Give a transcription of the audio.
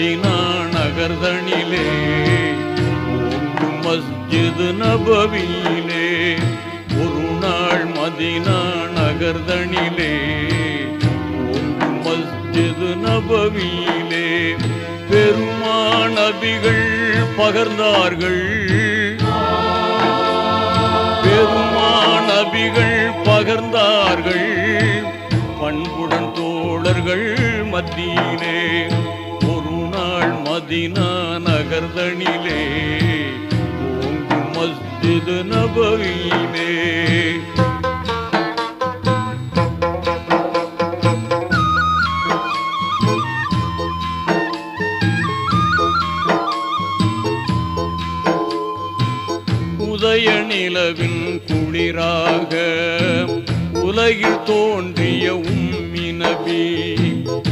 Medina நகர்தனிலே ஓங்கும் மஸ்ஜித் நபவியிலே ஒரு நாள் மதீனா நகர்தனிலே ஓங்கும் மஸ்ஜித் நபவியிலே பெருமாநபிகள் பகர்ந்தார்கள் பெருமாநபிகள் பகர்ந்தார்கள் பண்புடன் தோழர்கள் மத்தியிலே ஒரு நாள் மதீனா நகர்தனிலே ஓங்கும் மஸ்ஜித் நபவியிலே உதய நிலவின் குளிராக உலகில் தோன்றிய உம்மி நபி